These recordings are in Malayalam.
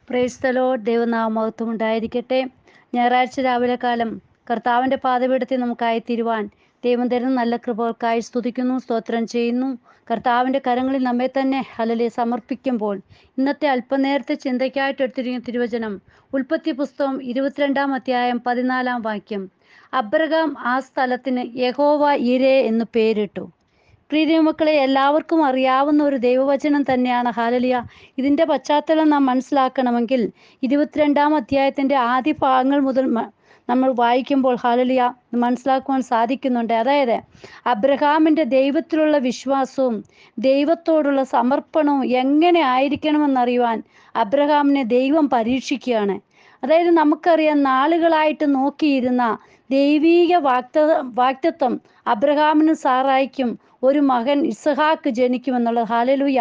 Praise the Lord. ദൈവനാമമഹത്വം ഉണ്ടായിരിക്കട്ടെ. ഞായറാഴ്ച രാവിലെ കാലം കർത്താവിൻ്റെ പാദപീഠത്തിൽ നമുക്കായി തീരുവാൻ ദൈവം തരുന്ന നല്ല കൃപകൾക്കായി സ്തുതിക്കുന്നു, സ്തോത്രം ചെയ്യുന്നു. കർത്താവിൻ്റെ കരങ്ങളിൽ നമ്മെ തന്നെ ഹല്ലേലൂയ സമർപ്പിക്കുമ്പോൾ ഇന്നത്തെ അല്പനേരത്തെ ചിന്തയ്ക്കായിട്ട് എടുത്തിരിക്കുന്ന തിരുവചനം ഉൽപ്പത്തി പുസ്തകം 22-ാം അധ്യായം 14-ാം വാക്യം. അബ്രഹാം ആ സ്ഥലത്തിന് യഹോവ ഇരേ എന്ന് പേരിട്ടു. പ്രിയ മക്കളെ, എല്ലാവർക്കും അറിയാവുന്ന ഒരു ദൈവവചനം തന്നെയാണ് ഹല്ലേലൂയ. ഇതിൻ്റെ പശ്ചാത്തലം നാം മനസ്സിലാക്കണമെങ്കിൽ 22-ാം അധ്യായത്തിൻ്റെ ആദ്യ ഭാഗങ്ങൾ മുതൽ നമ്മൾ വായിക്കുമ്പോൾ ഹല്ലേലൂയ മനസ്സിലാക്കുവാൻ സാധിക്കുന്നുണ്ട്. അതായത് അബ്രഹാമിൻ്റെ ദൈവത്തിലുള്ള വിശ്വാസവും ദൈവത്തോടുള്ള സമർപ്പണവും എങ്ങനെ ആയിരിക്കണമെന്നറിയുവാൻ അബ്രഹാമിനെ ദൈവം പരീക്ഷിക്കുകയാണ്. അതായത് നമുക്കറിയാം, നാളുകളായിട്ട് നോക്കിയിരുന്ന ദൈവീക വാഗ്ദത്തം അബ്രഹാമിനും സാറായിക്കും ഒരു മകൻ ഇസഹാക്ക് ജനിക്കുമെന്നുള്ളത്. ഹല്ലേലൂയ.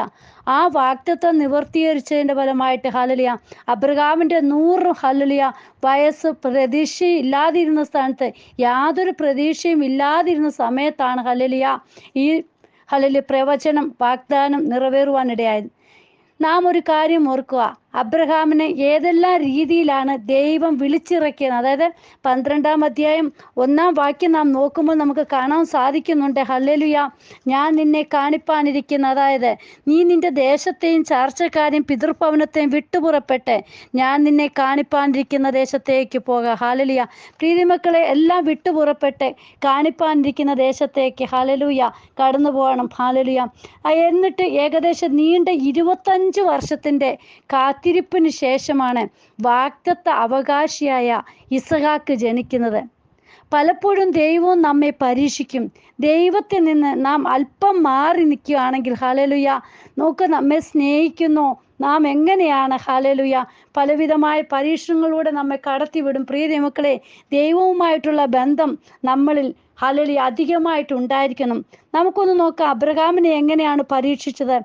ആ വാഗ്ദത്തം നിവർത്തീകരിച്ചതിൻ്റെ ഫലമായിട്ട് ഹല്ലേലൂയ അബ്രഹാമിൻ്റെ 100 ഹല്ലേലൂയ വയസ്സ് പ്രതീക്ഷയില്ലാതിരുന്ന സ്ഥാനത്ത് യാതൊരു പ്രതീക്ഷയും ഇല്ലാതിരുന്ന സമയത്താണ് ഹല്ലേലൂയ ഈ ഹല്ലേലൂയ പ്രവചനം വാഗ്ദാനം നിറവേറുവാനിടയായത്. നാം ഒരു കാര്യം ഓർക്കുക, അബ്രഹാമിനെ ഏതെല്ലാം രീതിയിലാണ് ദൈവം വിളിച്ചിറക്കിയത്. അതായത് 12-ാം അധ്യായം 1-ാം വാക്യം നാം നോക്കുമ്പോൾ നമുക്ക് കാണാൻ സാധിക്കുന്നുണ്ട്. ഹല്ലേലൂയ, ഞാൻ നിന്നെ കാണിപ്പാനിരിക്കുന്ന, അതായത് നീ നിന്റെ ദേശത്തെയും ചാർച്ചക്കാരെയും പിതൃഭവനത്തെയും വിട്ടുപുറപ്പെട്ട് ഞാൻ നിന്നെ കാണിപ്പാനിരിക്കുന്ന ദേശത്തേക്ക് പോക. ഹല്ലേലൂയ. പ്രീതിമക്കളെ, എല്ലാം വിട്ടുപുറപ്പെട്ട് കാണിപ്പാനിരിക്കുന്ന ദേശത്തേക്ക് ഹല്ലേലൂയ കടന്നു പോകണം. ഹല്ലേലൂയ. എന്നിട്ട് ഏകദേശം നീണ്ട 25 വർഷത്തിൻ്റെ കാത്തിരിപ്പിന് ശേഷമാണ് വാഗ്ദത്ത അവകാശിയായ ഇസഹാക്ക് ജനിക്കുന്നത്. പലപ്പോഴും ദൈവവും നമ്മെ പരീക്ഷിക്കും. ദൈവത്തിൽ നിന്ന് നാം അല്പം മാറി നിൽക്കുകയാണെങ്കിൽ ഹല്ലേലൂയ നോക്ക്, നമ്മെ സ്നേഹിക്കുന്നു, നാം എങ്ങനെയാണ് ഹല്ലേലൂയ പലവിധമായ പരീക്ഷണങ്ങളിലൂടെ നമ്മെ കടത്തിവിടും. പ്രിയ മക്കളെ, ദൈവവുമായിട്ടുള്ള ബന്ധം നമ്മളിൽ ഹല്ലേലൂയ അധികമായിട്ട് ഉണ്ടായിരിക്കണം. നമുക്കൊന്ന് നോക്കാം, അബ്രഹാമിനെ എങ്ങനെയാണ് പരീക്ഷിച്ചത്.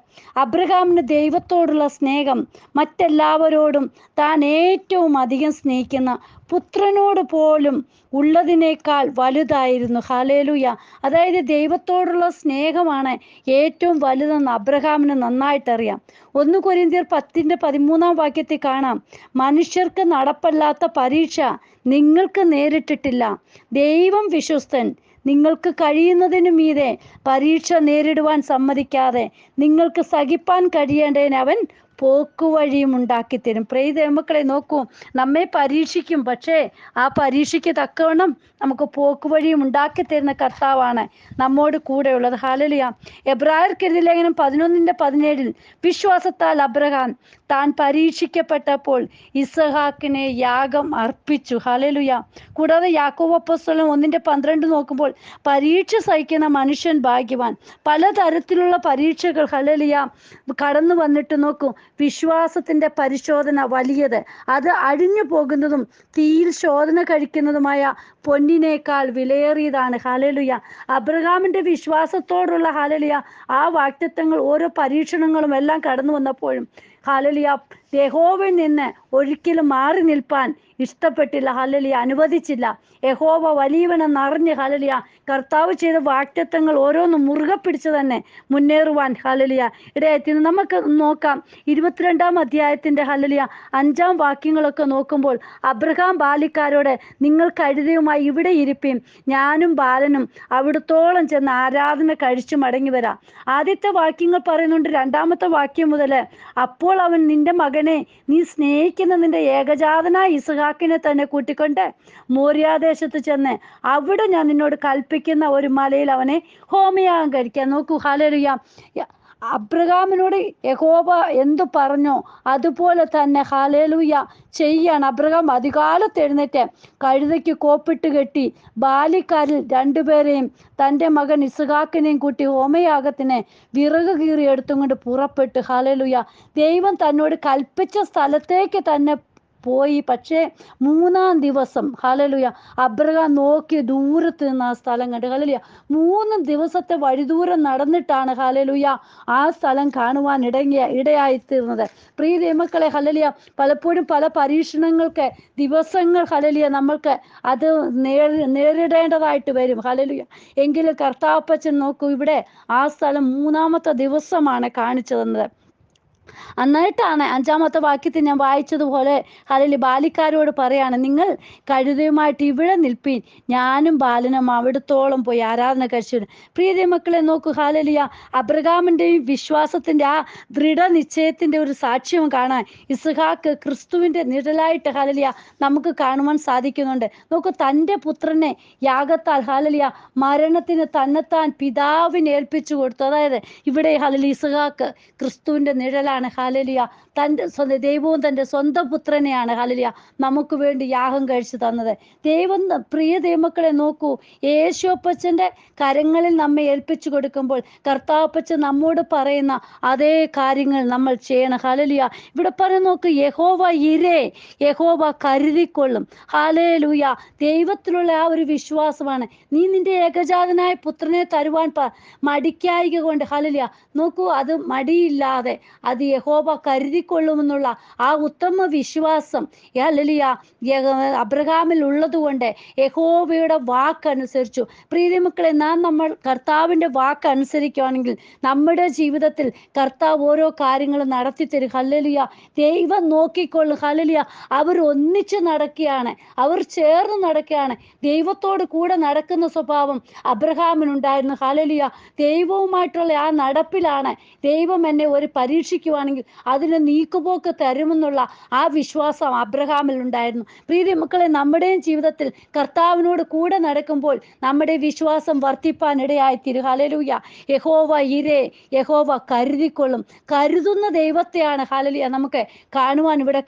അബ്രഹാമിന് ദൈവത്തോടുള്ള സ്നേഹം മറ്റെല്ലാവരോടും താൻ ഏറ്റവും അധികം സ്നേഹിക്കുന്ന പുത്രനോട് പോലും ഉള്ളതിനേക്കാൾ വലുതായിരുന്നു. ഹല്ലേലൂയ. അതായത് ദൈവത്തോടുള്ള സ്നേഹമാണ് ഏറ്റവും വലുതെന്ന് അബ്രഹാമിന് നന്നായിട്ടറിയാം. 1 കൊരിന്ത്യർ 10-13-ാം വാക്യത്തിൽ കാണാം, മനുഷ്യർക്ക് നടപ്പല്ലാത്ത പരീക്ഷ നിങ്ങൾക്ക് നേരിട്ടിട്ടില്ല, ദൈവം വിശ്വസ്തൻ, നിങ്ങൾക്ക് കഴിയുന്നതിനു മീതെ പരീക്ഷ നേരിടുവാൻ സമ്മതിക്കാതെ നിങ്ങൾക്ക് സഹിപ്പാൻ കഴിയേണ്ടതിന് അവൻ പോക്കുവഴിയും ഉണ്ടാക്കിത്തരും. പ്രിയ മക്കളെ, നോക്കൂ, നമ്മെ പരീക്ഷിക്കും, പക്ഷേ ആ പരീക്ഷയ്ക്ക് തക്കവണ്ണം നമുക്ക് പോക്കുവഴിയും ഉണ്ടാക്കിത്തരുന്ന കർത്താവാണ് നമ്മോട് കൂടെയുള്ളത്. ഹല്ലേലൂയ. എബ്രായർക്കെഴുതിയ ലേഖനം 11-17 വിശ്വാസത്താൽ അബ്രഹാം താൻ പരീക്ഷിക്കപ്പെട്ടപ്പോൾ ഇസഹാക്കിനെ യാഗം അർപ്പിച്ചു. ഹല്ലേലൂയ. കൂടാതെ യാക്കോബ് അപ്പോസ്തലൻ 1-12 നോക്കുമ്പോൾ പരീക്ഷ സഹിക്കുന്ന മനുഷ്യൻ ഭാഗ്യവാൻ. പലതരത്തിലുള്ള പരീക്ഷകൾ ഹല്ലേലൂയ കടന്നു വന്നിട്ട് നോക്കൂ, വിശ്വാസത്തിൻ്റെ പരിശോധന വലിയത്, അത് അഴിഞ്ഞു പോകുന്നതും തീയിൽ ശോധന കഴിക്കുന്നതുമായ പൊന്നിനേക്കാൾ വിലയേറിയതാണ്. ഹല്ലേലൂയ. അബ്രഹാമിൻ്റെ വിശ്വാസത്തോടുള്ള ഹല്ലേലൂയ ആ വാഗ്ദത്തങ്ങൾ ഓരോ പരീക്ഷണങ്ങളും എല്ലാം കടന്നു വന്നപ്പോഴും ഹല്ലേലൂയ യഹോവയിൽ നിന്ന് ഒരിക്കലും മാറി നിൽപ്പാൻ ഇഷ്ടപ്പെട്ടില്ല. ഹല്ലേലൂയ അനുവദിച്ചില്ല. യഹോവ വലിയവനെന്നറിഞ്ഞ് ഹല്ലേലൂയ കർത്താവ് ചെയ്ത വാഗ്ദത്തങ്ങൾ ഓരോന്നും മുറുകെ പിടിച്ച് തന്നെ മുന്നേറുവാൻ ഹല്ലേലൂയ ഇടയായിത്തീർന്നു. നമുക്ക് നോക്കാം 22-ാം അധ്യായത്തിൻ്റെ ഹല്ലേലൂയ 5-ാം വാക്യങ്ങളൊക്കെ നോക്കുമ്പോൾ അബ്രഹാം ബാല്യക്കാരോട് നിങ്ങൾ കഴുതയുമായി ഇവിടെ ഇരിപ്പീൻ, ഞാനും ബാലനും അവിടത്തോളം ചെന്ന് ആരാധന കഴിച്ചു മടങ്ങി വരാം. ആദ്യത്തെ വാക്യങ്ങൾ പറയുന്നുണ്ട്. 2-ാമത്തെ വാക്യം മുതൽ, അപ്പോൾ അവൻ നിന്റെ മകനെ നീ സ്നേഹിക്കുന്ന നിന്റെ ഏകജാതനായ ഇസഹാക്കിനെ തന്നെ കൂട്ടിക്കൊണ്ട് മോര്യാദേശത്ത് ചെന്ന് അവിടെ ഞാൻ നിന്നോട് കൽപ്പിക്കുന്ന ഒരു മലയിൽ അവനെ ഹോമയാഗം കഴിക്കാൻ. നോക്കൂ, ഹല്ലേലൂയ. അബ്രഹാമിനോട് യഹോവ എന്തു പറഞ്ഞോ അതുപോലെ തന്നെ ഹല്ലേലൂയ ചെയ്യാണ്. അബ്രഹാം അതികാലത്ത് എഴുന്നേറ്റ് കഴുതയ്ക്ക് കോപ്പിട്ട് കെട്ടി ബാല്യക്കാരിൽ 2 പേരെയും തൻ്റെ മകൻ ഇസഹാക്കിനെയും കൂട്ടി ഹോമയാഗത്തിന് വിറക് കീറി എടുത്തും കൊണ്ട് പുറപ്പെട്ടു. ഹല്ലേലൂയ. ദൈവം തന്നോട് കൽപ്പിച്ച സ്ഥലത്തേക്ക് തന്നെ പോയി. പക്ഷേ 3-ാം ദിവസം ഹല്ലേലൂയ അബ്രഹാം നോക്കി ദൂരത്ത് നിന്ന് ആ സ്ഥലം കണ്ടു. ഹല്ലേലൂയ 3 ദിവസത്തെ വഴിദൂരം നടന്നിട്ടാണ് ഹല്ലേലൂയ ആ സ്ഥലം കാണുവാൻ ഇടയായിത്തീർന്നത്. പ്രിയ ദൈവമക്കളെ, ഹല്ലേലൂയ പലപ്പോഴും പല പരീക്ഷണങ്ങൾക്ക് ദിവസങ്ങൾ ഹല്ലേലൂയ നമ്മൾക്ക് അത് നേരിടേണ്ടതായിട്ട് വരും. ഹല്ലേലൂയ. എങ്കിലും കർത്താവപ്പച്ചൻ നോക്കൂ, ഇവിടെ ആ സ്ഥലം 3-ാമത്തെ ദിവസമാണ് കാണിച്ചു തന്നത്. എന്നിട്ടാണ് 5-ാമത്തെ വാക്യത്തിൽ ഞാൻ വായിച്ചതുപോലെ ഹല്ലേലൂയ ബാലിക്കാരോട് പറയാണ്, നിങ്ങൾ കഴുതയുമായിട്ട് ഇവിടെ നിൽപ്പീൻ, ഞാനും ബാലനും അവിടത്തോളം പോയി ആരാധന കഴിച്ചു. പ്രിയ മക്കളെ നോക്കൂ, ഹല്ലേലൂയ അബ്രഹാമിൻ്റെയും വിശ്വാസത്തിൻ്റെ ആ ദൃഢനിശ്ചയത്തിൻ്റെ ഒരു സാക്ഷ്യം കാണാൻ ഇസ്ഹാക്ക് ക്രിസ്തുവിൻ്റെ നിഴലായിട്ട് ഹല്ലേലൂയ നമുക്ക് കാണുവാൻ സാധിക്കുന്നുണ്ട്. നോക്കൂ, തൻ്റെ പുത്രനെ യാഗത്താൽ ഹല്ലേലൂയ മരണത്തിന് തന്നെത്താൻ പിതാവിനെ ഏൽപ്പിച്ചു കൊടുത്തു. അതായത് ഇവിടെ ഹല്ലേലൂയ ഇസ്ഹാക്ക് ക്രിസ്തുവിൻ്റെ നിഴലാണ്. ഹല്ലേലൂയ തൻ്റെ ദൈവവും തൻ്റെ സ്വന്തം പുത്രനെയാണ് ഹല്ലേലൂയ നമുക്ക് വേണ്ടി യാഗം കഴിച്ചു തന്നത്. ദൈവം പ്രിയ ദൈവമക്കളെ നോക്കൂ, യേശുപ്പച്ചൻ്റെ കരങ്ങളിൽ നമ്മെ ഏൽപ്പിച്ചു കൊടുക്കുമ്പോൾ കർത്താവപ്പച്ചൻ നമ്മോട് പറയുന്ന അതേ കാര്യങ്ങൾ നമ്മൾ ചെയ്യണം. ഹല്ലേലൂയ ഇവിടെ പറഞ്ഞു നോക്ക്, യഹോവ ഇരേ, യഹോവ കരുതിക്കൊള്ളും. ഹല്ലേലൂയ ദൈവത്തിലുള്ള ആ ഒരു വിശ്വാസമാണ്. നീ നിന്റെ ഏകജാതനായ പുത്രനെ തരുവാൻ മടിക്കായിക കൊണ്ട് ഹല്ലേലൂയ നോക്കൂ, അത് മടിയില്ലാതെ അത് യഹോവ കരുതിക്കൊള്ളുമെന്നുള്ള ആ ഉത്തമ വിശ്വാസം ഹല്ലേലൂയ അബ്രഹാമിൽ ഉള്ളതുകൊണ്ട് യഹോവയുടെ വാക്കനുസരിച്ചു. പ്രിയമക്കളെ, നമ്മൾ കർത്താവിൻ്റെ വാക്ക് അനുസരിക്കുകയാണെങ്കിൽ നമ്മുടെ ജീവിതത്തിൽ കർത്താവ് ഓരോ കാര്യങ്ങളും നടത്തി തരും. ഹല്ലേലൂയ ദൈവം നോക്കിക്കൊള്ളും. ഹല്ലേലൂയ അവർ ഒന്നിച്ച് നടക്കുകയാണ്, അവർ ചേർന്ന് നടക്കുകയാണ്. ദൈവത്തോട് കൂടെ നടക്കുന്ന സ്വഭാവം അബ്രഹാമിനുണ്ടായിരുന്നു. ഹല്ലേലൂയ ദൈവവുമായിട്ടുള്ള ആ നടപ്പിലാണ് ദൈവം എന്നെ ഒരു പരീക്ഷിക്കുവാണെങ്കിൽ അതിന് നീക്കുപോക്ക് തരുമെന്നുള്ള ആ വിശ്വാസം അബ്രഹാമിൽ ഉണ്ടായിരുന്നു. പ്രിയ മക്കളെ, നമ്മുടെയും ജീവിതത്തിൽ കർത്താവിനോട് കൂടെ നടക്കുമ്പോൾ നമ്മുടെ വിശ്വാസം വർദ്ധിപ്പാൻ ഇടയായിത്തീരും. ഹല്ലേലൂയ യഹോവ ഇരേ, യഹോവ കരുതിക്കൊള്ളും. കരുതുന്ന ദൈവത്തെയാണ് ഹല്ലേലൂയ നമുക്ക് കാണുവാൻ ഇവിടെ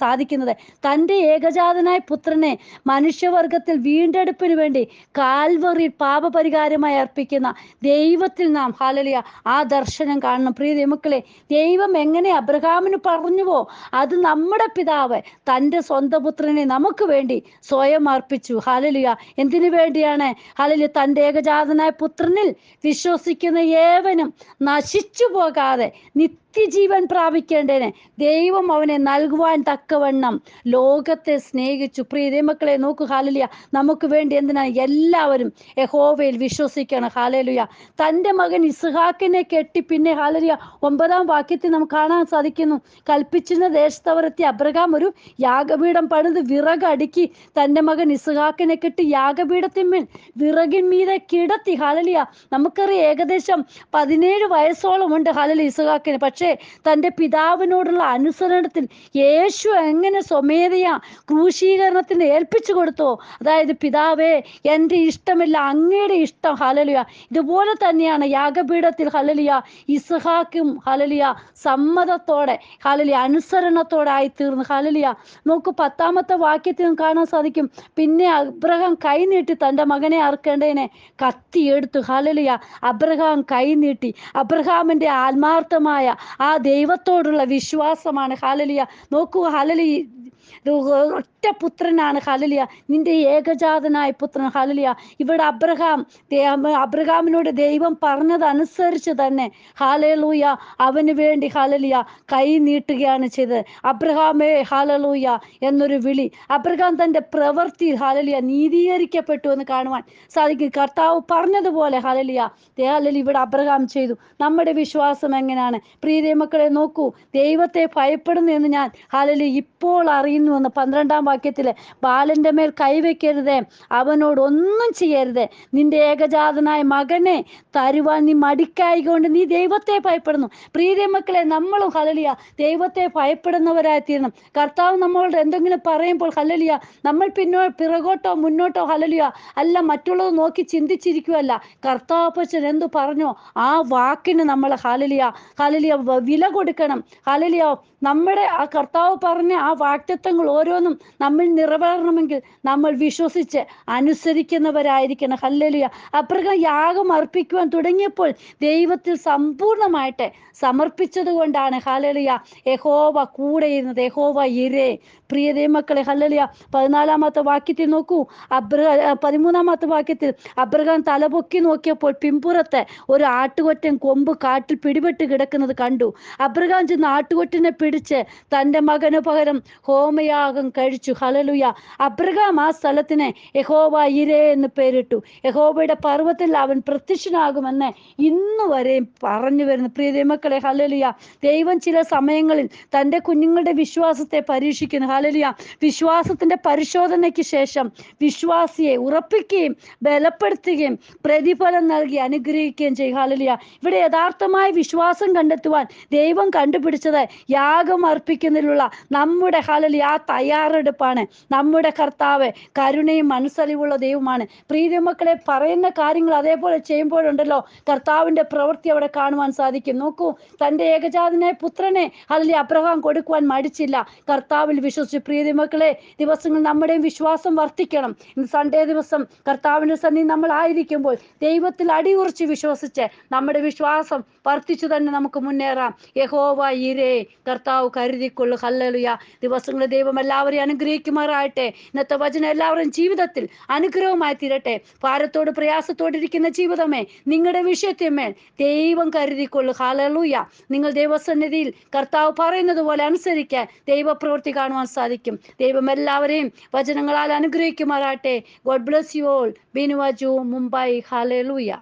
സാധിക്കുന്നത്. തൻ്റെ ഏകജാതനായ പുത്രനെ മനുഷ്യവർഗത്തിൽ വീണ്ടെടുപ്പിന് വേണ്ടി കാൽവറി പാപപരിഹാരമായി അർപ്പിക്കുന്ന ദൈവത്തിൽ നാം ഹല്ലേലൂയ ആ ദർശനം കാണണം. പ്രിയ ദൈവമക്കളെ, ദൈവം എങ്ങനെ അബ്രഹാമിന് പറഞ്ഞുവോ അത് നമ്മുടെ പിതാവ് തൻ്റെ സ്വന്തം പുത്രനെ നമുക്ക് വേണ്ടി സ്വയം അർപ്പിച്ചു. ഹല്ലേലൂയ എന്തിനു വേണ്ടിയാണ്? ഹല്ലേലൂയ തൻ്റെ ഏകജാതനായ പുത്രനിൽ വിശ്വസിക്കുന്ന ഏവനും നശിച്ചു പോകാതെ നിത്യജീവൻ പ്രാപിക്കേണ്ടതിന് ദൈവം അവനെ നൽകുവാൻ തക്കവണ്ണം ലോകത്തെ സ്നേഹിച്ചു. പ്രിയ ദൈവമക്കളെ നോക്കൂ, ഹല്ലേലൂയ നമുക്ക് വേണ്ടി എന്തിനാണ് എല്ലാവരും യഹോവയിൽ വിശ്വസിക്കണം. ഹല്ലേലൂയ തൻ്റെ മകൻ ഇസ്ഹാക്കിനെ കെട്ടി പിന്നെ ഹല്ലേലൂയ 9-ാം വാക്യത്തിൽ നമുക്ക് കാണാൻ സാധിക്കുന്നു, കൽപ്പിച്ചിരുന്ന ദേശത്തവരെത്തി അബ്രഹാം ഒരു യാഗപീഠം പണിത് വിറകടുക്കി തൻ്റെ മകൻ ഇസ്ഹാക്കിനെ കെട്ടി യാഗപീഠത്തിന്മേൽ വിറകിന്മീതെ കിടത്തി. ഹല്ലേലൂയ നമുക്കറിയാം ഏകദേശം 17 വയസ്സോളം ഉണ്ട് ഹല്ലേലൂയ ഇസ്ഹാക്കിന്. പക്ഷേ തൻ്റെ പിതാവിനോടുള്ള അനുസരണത്തിൽ യേശു എങ്ങനെ സ്വമേധയാ ക്രൂശീകരണത്തിന് ഏൽപ്പിച്ചു കൊടുത്തോ, അതായത് പിതാവേ എൻ്റെ ഇഷ്ടമില്ല അങ്ങയുടെ ഇഷ്ടം. ഹല്ലേലൂയ ഇതുപോലെ തന്നെയാണ് യാഗപീഠത്തിൽ ഹല്ലേലൂയ ഇസ്ഹാക്കും ഹല്ലേലൂയ സമ്മതത്തോടെ ഹല്ലേലൂയ അനുസരണത്തോടെ ആയി തീർന്നു. ഹല്ലേലൂയ നോക്കൂ 10-ാമത്തെ വാക്യത്തിൽ കാണാൻ സാധിക്കും, പിന്നെ അബ്രഹാം കൈ നീട്ടി തൻ്റെ മകനെ അറുക്കേണ്ടതിനെ കത്തി എടുത്തു. ഹല്ലേലൂയ അബ്രഹാം കൈ നീട്ടി. അബ്രഹാമിൻ്റെ ആത്മാർത്ഥമായ ആ ദൈവത്തോടുള്ള വിശ്വാസമാണ്. ഹല്ലേലൂയ നോക്കൂ, ഹല്ലേലൂയ ഒറ്റ പുത്രനാണ്. ഹല്ലേലൂയ നിന്റെ ഏകജാതനായ പുത്രൻ. ഹല്ലേലൂയ ഇവിടെ അബ്രഹാമിനോട് ദൈവം പറഞ്ഞതനുസരിച്ച് തന്നെ ഹല്ലേലൂയ അവന് വേണ്ടി ഹല്ലേലൂയ കൈ നീട്ടുകയാണ് ചെയ്തത്. അബ്രഹാമേ ഹല്ലേലൂയ എന്നൊരു വിളി. അബ്രഹാം തൻ്റെ പ്രവൃത്തി ഹല്ലേലൂയ നീതീകരിക്കപ്പെട്ടു എന്ന് കാണുവാൻ സാധിക്കും. കർത്താവ് പറഞ്ഞതുപോലെ ഹല്ലേലൂയ ഇവിടെ അബ്രഹാം ചെയ്തു. നമ്മുടെ വിശ്വാസം എങ്ങനെയാണ്? പ്രിയ മക്കളെ നോക്കൂ, ദൈവത്തെ ഭയപ്പെടുന്നു എന്ന് ഞാൻ ഹല്ലേലൂയ ഇപ്പോൾ അറിയുന്നു എന്ന് 12-ാം വാക്യത്തിൽ ബാലന്റെ മേൽ കൈവയ്ക്കരുതേ, അവനോട് ഒന്നും ചെയ്യരുത്, നിന്റെ ഏകജാതനായ മകനെ തരുവാൻ നീ മടിക്കായികൊണ്ട് നീ ദൈവത്തെ ഭയപ്പെടുന്നു. പ്രിയ മക്കളെ, നമ്മളും ഹല്ലേലൂയ ദൈവത്തെ ഭയപ്പെടുന്നവരായി തീരണം. കർത്താവ് നമ്മളോട് എന്തെങ്കിലും പറയുമ്പോൾ ഹല്ലേലൂയ നമ്മൾ പിറകോട്ടോ മുന്നോട്ടോ ഹല്ലേലൂയ അല്ല മറ്റുള്ളത് നോക്കി ചിന്തിച്ചിരിക്കുവല്ല. കർത്താവപ്പച്ചൻ എന്തു പറഞ്ഞോ ആ വാക്കിന് നമ്മൾ ഹല്ലേലൂയ വില കൊടുക്കണം. ഹല്ലേലൂയ നമ്മുടെ ആ കർത്താവ് പറഞ്ഞ ആ വാഗ്ദത്തങ്ങൾ ഓരോന്നും നമ്മൾ നിറവേറണമെങ്കിൽ നമ്മൾ വിശ്വസിച്ച് അനുസരിക്കുന്നവരായിരിക്കണം. ഹല്ലേലൂയ അബ്രഹാം യാഗം അർപ്പിക്കുവാൻ തുടങ്ങിയപ്പോൾ ദൈവത്തിൽ സമ്പൂർണമായിട്ട് സമർപ്പിച്ചത് കൊണ്ടാണ് ഹല്ലേലൂയ യഹോവ കൂടെ ഇരുന്നത്. യഹോവ ഇരേ. പ്രിയ ദൈവമക്കളെ ഹല്ലേലൂയ 14-ാമത്തെ വാക്യത്തിൽ നോക്കൂ, 13-ാമത്തെ വാക്യത്തിൽ അബ്രഹാം തലപൊക്കി നോക്കിയപ്പോൾ പിമ്പുറത്ത് ഒരു ആട്ടുകൊറ്റൻ കൊമ്പ് കാട്ടിൽ പിടിപെട്ട് കിടക്കുന്നത് കണ്ടു. അബ്രഹാം ചെന്ന് ആട്ടുകൊറ്റനെ പിടിച്ച് തൻ്റെ മകന് പകരം ഹോമയാഗം കഴിച്ചു. ഹല്ലേലൂയ. അബ്രഹാം ആ സ്ഥലത്തിന് യഹോവ ഇരേ എന്ന് പേരിട്ടു. യഹോവയുടെ പർവ്വത്തിൽ അവൻ പ്രത്യക്ഷനാകുമെന്ന് ഇന്ന് വരെയും പറഞ്ഞു വരുന്നു. പ്രിയ ദൈവമക്കളെ, ഹല്ലേലൂയ. ദൈവം ചില സമയങ്ങളിൽ തൻ്റെ കുഞ്ഞുങ്ങളുടെ വിശ്വാസത്തെ പരീക്ഷിക്കുന്നു. ഹല്ലേലൂയ. വിശ്വാസത്തിന്റെ പരിശോധനയ്ക്ക് ശേഷം വിശ്വാസിയെ ഉറപ്പിക്കുകയും ബലപ്പെടുത്തുകയും പ്രതിഫലം നൽകി അനുഗ്രഹിക്കുകയും ചെയ്യും. ഹല്ലേലൂയ. ഇവിടെ യഥാർത്ഥമായ വിശ്വാസം കണ്ടെത്തുവാൻ ദൈവം കണ്ടുപിടിച്ചത് യാഗം അർപ്പിക്കുന്നതിലുള്ള നമ്മുടെ ഹല്ലേലൂയ ആ തയ്യാറെടുപ്പാണ്. നമ്മുടെ കർത്താവ് കരുണയും മനസ്സലിവുള്ള ദൈവമാണ്. പ്രിയ മക്കളെ, പറയുന്ന കാര്യങ്ങൾ അതേപോലെ ചെയ്യുമ്പോഴുണ്ടല്ലോ കർത്താവിന്റെ പ്രവൃത്തി അവിടെ കാണുവാൻ സാധിക്കും. നോക്കൂ, തൻ്റെ ഏകജാതനായ പുത്രനെ ഹല്ലേലൂയ അബ്രഹാം കൊടുക്കുവാൻ മടിച്ചില്ല. കർത്താവിൽ വിശ്വസിച്ചു. പ്രിയ മക്കളെ, ദിവസങ്ങൾ നമ്മുടെയും വിശ്വാസം വർദ്ധിക്കണം. ഇന്ന് സൺഡേ ദിവസം കർത്താവിന്റെ സന്നിധി നമ്മൾ ആയിരിക്കുമ്പോൾ ദൈവത്തിൽ അടിയുറച്ച് വിശ്വസിച്ച് നമ്മുടെ വിശ്വാസം വർദ്ധിച്ചു തന്നെ നമുക്ക് മുന്നേറാം. യഹോവ ഇരേ, കർത്താവ് കരുതിക്കൊള്ളു. ഹല്ലേലൂയ. ദിവസങ്ങളിൽ ദൈവം എല്ലാവരെയും അനുഗ്രഹിക്കുമാറാകട്ടെ. ഇന്നത്തെ വചനം എല്ലാവരുടെയും ജീവിതത്തിൽ അനുഗ്രഹമായി തീരട്ടെ. ഭാരത്തോട് പ്രയാസത്തോടിരിക്കുന്ന ജീവിതമേ, നിങ്ങളുടെ വിഷയത്തിന്മേൽ ദൈവം കരുതിക്കൊള്ളു. ഹല്ലേലൂയ. നിങ്ങൾ ദൈവസന്നിധിയിൽ കർത്താവ് പറയുന്നത് പോലെ അനുസരിക്കാൻ ദൈവപ്രവൃത്തി കാണുവാൻ സാധിക്കും. ദൈവം എല്ലാവരെയും വചനങ്ങളാൽ അനുഗ്രഹിക്കുമാറാകട്ടെ. God bless you all. Binuvaju, Mumbai. Hallelujah.